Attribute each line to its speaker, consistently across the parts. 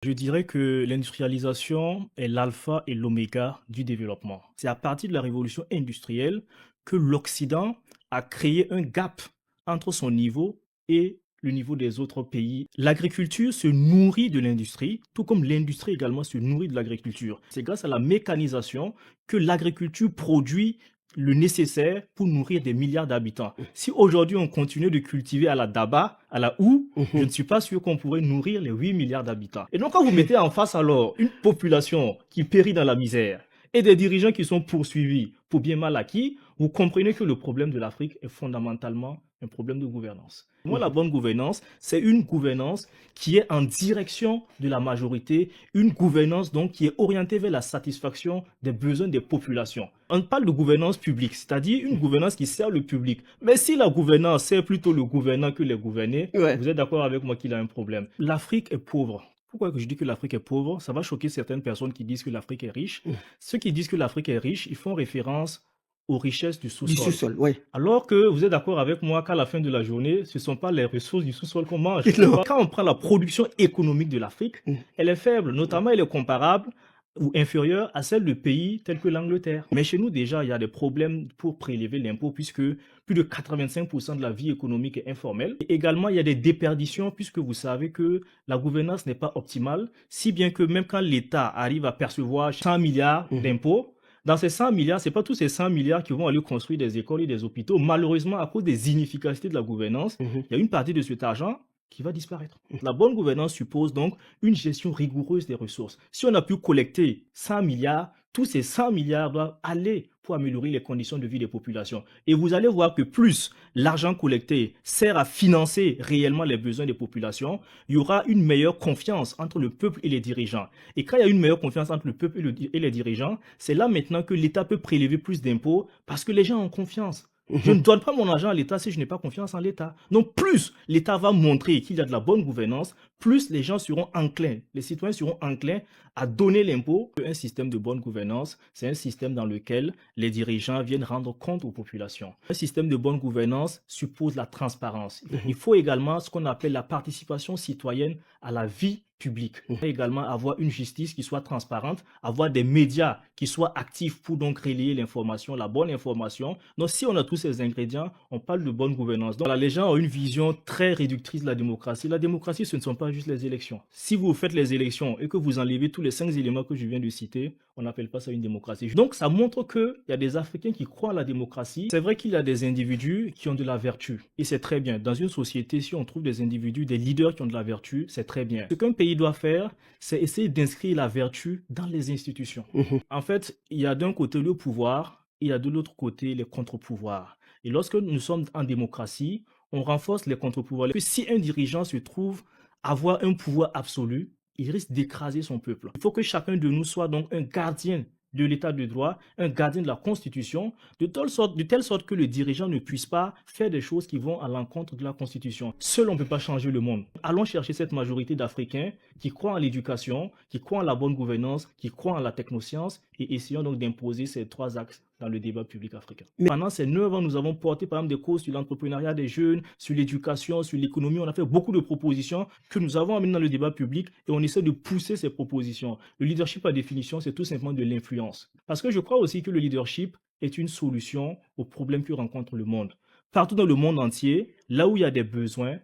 Speaker 1: Je dirais que l'industrialisation est l'alpha et l'oméga du développement. C'est à partir de la révolution industrielle que l'Occident a créé un gap entre son niveau et le niveau des autres pays. L'agriculture se nourrit de l'industrie, tout comme l'industrie également se nourrit de l'agriculture. C'est grâce à la mécanisation que l'agriculture produit le nécessaire pour nourrir des milliards d'habitants. Si aujourd'hui on continue de cultiver à la daba, à la houe, je ne suis pas sûr qu'on pourrait nourrir les 8 milliards d'habitants. Et donc quand vous mettez en face alors une population qui périt dans la misère et des dirigeants qui sont poursuivis pour bien mal acquis, vous comprenez que le problème de l'Afrique est fondamentalement un problème de gouvernance. Moi, la bonne gouvernance, c'est une gouvernance qui est en direction de la majorité, une gouvernance donc qui est orientée vers la satisfaction des besoins des populations. On parle de gouvernance publique, c'est-à-dire une gouvernance qui sert le public. Mais si la gouvernance sert plutôt le gouvernant que les gouvernés,
Speaker 2: Ouais.
Speaker 1: vous êtes d'accord avec moi qu'il a un problème. L'Afrique est pauvre. Pourquoi je dis que l'Afrique est pauvre? Ça va choquer certaines personnes qui disent que l'Afrique est riche. Ceux qui disent que l'Afrique est riche, ils font référence aux richesses du
Speaker 2: Du
Speaker 1: sous-sol.
Speaker 2: sous-sol, ouais.
Speaker 1: Alors que vous êtes d'accord avec moi qu'à la fin de la journée, ce ne sont pas les ressources du sous-sol qu'on mange.
Speaker 2: Non.
Speaker 1: Quand on prend la production économique de l'Afrique, elle est faible, notamment elle est comparable ou inférieure à celle de pays tels que l'Angleterre. Mais chez nous déjà, il y a des problèmes pour prélever l'impôt puisque plus de 85% de la vie économique est informelle. Et également, il y a des déperditions puisque vous savez que la gouvernance n'est pas optimale, si bien que même quand l'État arrive à percevoir 100 milliards d'impôts, dans ces 100 milliards, ce n'est pas tous ces 100 milliards qui vont aller construire des écoles et des hôpitaux. Malheureusement, à cause des inefficacités de la gouvernance, il y a une partie de cet argent qui va disparaître. La bonne gouvernance suppose donc une gestion rigoureuse des ressources. Si on a pu collecter 100 milliards, tous ces 100 milliards doivent aller pour améliorer les conditions de vie des populations. Et vous allez voir que plus l'argent collecté sert à financer réellement les besoins des populations, il y aura une meilleure confiance entre le peuple et les dirigeants. Et quand il y a une meilleure confiance entre le peuple et les dirigeants, c'est là maintenant que l'État peut prélever plus d'impôts parce que les gens ont confiance. Je ne donne pas mon argent à l'État si je n'ai pas confiance en l'État. Donc plus l'État va montrer qu'il y a de la bonne gouvernance, plus les gens seront enclins, les citoyens seront enclins à donner l'impôt. Un système de bonne gouvernance, c'est un système dans lequel les dirigeants viennent rendre compte aux populations. Un système de bonne gouvernance suppose la transparence. Il faut également ce qu'on appelle la participation citoyenne à la vie publique. Il faut également avoir une justice qui soit transparente, avoir des médias qui soient actifs pour donc relayer l'information, la bonne information. Donc si on a tous ces ingrédients, on parle de bonne gouvernance. Donc les gens ont une vision très réductrice de la démocratie. La démocratie, ce ne sont pas juste les élections. Si vous faites les élections et que vous enlevez tous les 5 éléments que je viens de citer, on n'appelle pas ça une démocratie. Donc ça montre qu'il y a des Africains qui croient à la démocratie. C'est vrai qu'il y a des individus qui ont de la vertu. Et c'est très bien. Dans une société, si on trouve des individus, des leaders qui ont de la vertu, c'est très bien. Ce qu'un pays doit faire, c'est essayer d'inscrire la vertu dans les institutions. En fait, il y a d'un côté le pouvoir, il y a de l'autre côté les contre-pouvoirs. Et lorsque nous sommes en démocratie, on renforce les contre-pouvoirs. Si un dirigeant se trouve avoir un pouvoir absolu, il risque d'écraser son peuple. Il faut que chacun de nous soit donc un gardien de l'état de droit, un gardien de la Constitution, de telle sorte que le dirigeant ne puisse pas faire des choses qui vont à l'encontre de la Constitution. Seul, on ne peut pas changer le monde. Allons chercher cette majorité d'Africains qui croient en l'éducation, qui croient en la bonne gouvernance, qui croient en la technoscience, et essayons donc d'imposer ces 3 axes dans le débat public africain. Pendant ces 9 ans, nous avons porté par exemple des causes sur l'entrepreneuriat des jeunes, sur l'éducation, sur l'économie. On a fait beaucoup de propositions que nous avons amenées dans le débat public et on essaie de pousser ces propositions. Le leadership, par définition, c'est tout simplement de l'influence. Parce que je crois aussi que le leadership est une solution aux problèmes que rencontre le monde. Partout dans le monde entier, là où il y a des besoins,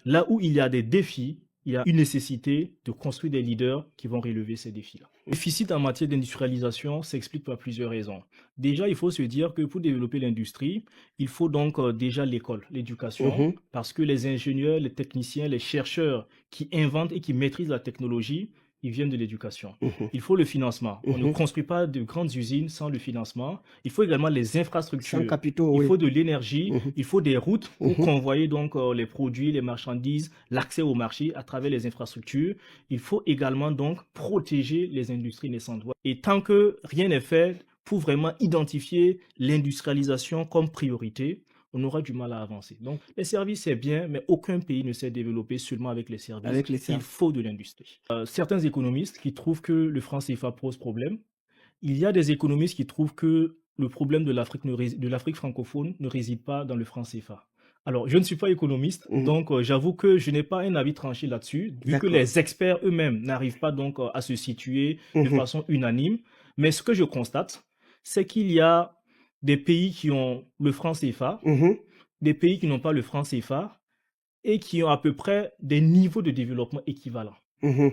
Speaker 1: là où il y a des défis, il y a une nécessité de construire des leaders qui vont relever ces défis-là. Le déficit en matière d'industrialisation s'explique par plusieurs raisons. Déjà, il faut se dire que pour développer l'industrie, il faut donc déjà l'école, l'éducation, parce que les ingénieurs, les techniciens, les chercheurs qui inventent et qui maîtrisent la technologie, ils viennent de l'éducation. Il faut le financement. On ne construit pas de grandes usines sans le financement. Il faut également les infrastructures.
Speaker 2: Sans capitaux,
Speaker 1: Il
Speaker 2: oui.
Speaker 1: faut de l'énergie. Il faut des routes pour convoyer donc les produits, les marchandises, l'accès au marché à travers les infrastructures. Il faut également donc protéger les industries naissantes. Et tant que rien n'est fait pour vraiment identifier l'industrialisation comme priorité, on aura du mal à avancer. Donc, les services, c'est bien, mais aucun pays ne s'est développé seulement avec les services.
Speaker 2: Avec les
Speaker 1: Il
Speaker 2: services.
Speaker 1: faut de l'industrie. Certains économistes qui trouvent que le franc CFA pose problème. Il y a des économistes qui trouvent que le problème de l'Afrique francophone ne réside pas dans le franc CFA. Alors, je ne suis pas économiste, donc j'avoue que je n'ai pas un avis tranché là-dessus, vu que
Speaker 2: D'accord.
Speaker 1: les experts eux-mêmes n'arrivent pas donc à se situer de façon unanime. Mais ce que je constate, c'est qu'il y a des pays qui ont le franc CFA, des pays qui n'ont pas le franc CFA et qui ont à peu près des niveaux de développement équivalents.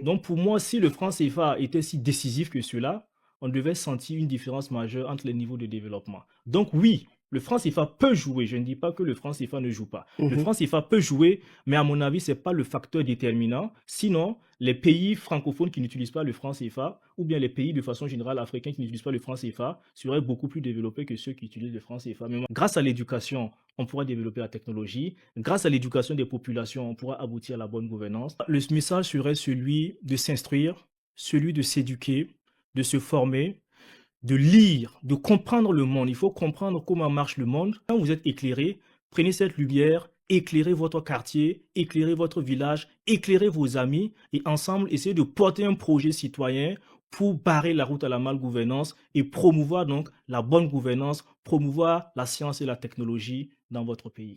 Speaker 1: Donc pour moi, si le franc CFA était si décisif que cela, on devait sentir une différence majeure entre les niveaux de développement. Donc oui, le franc CFA peut jouer. Je ne dis pas que le franc CFA ne joue pas. Le franc CFA peut jouer, mais à mon avis, ce n'est pas le facteur déterminant. Sinon, les pays francophones qui n'utilisent pas le franc CFA, ou bien les pays de façon générale africains qui n'utilisent pas le franc CFA, seraient beaucoup plus développés que ceux qui utilisent le franc CFA. Mais grâce à l'éducation, on pourra développer la technologie. Grâce à l'éducation des populations, on pourra aboutir à la bonne gouvernance. Le message serait celui de s'instruire, celui de s'éduquer, de se former, de lire, de comprendre le monde. Il faut comprendre comment marche le monde. Quand vous êtes éclairé, prenez cette lumière, éclairez votre quartier, éclairez votre village, éclairez vos amis et ensemble, essayez de porter un projet citoyen pour barrer la route à la malgouvernance et promouvoir donc la bonne gouvernance, promouvoir la science et la technologie dans votre pays.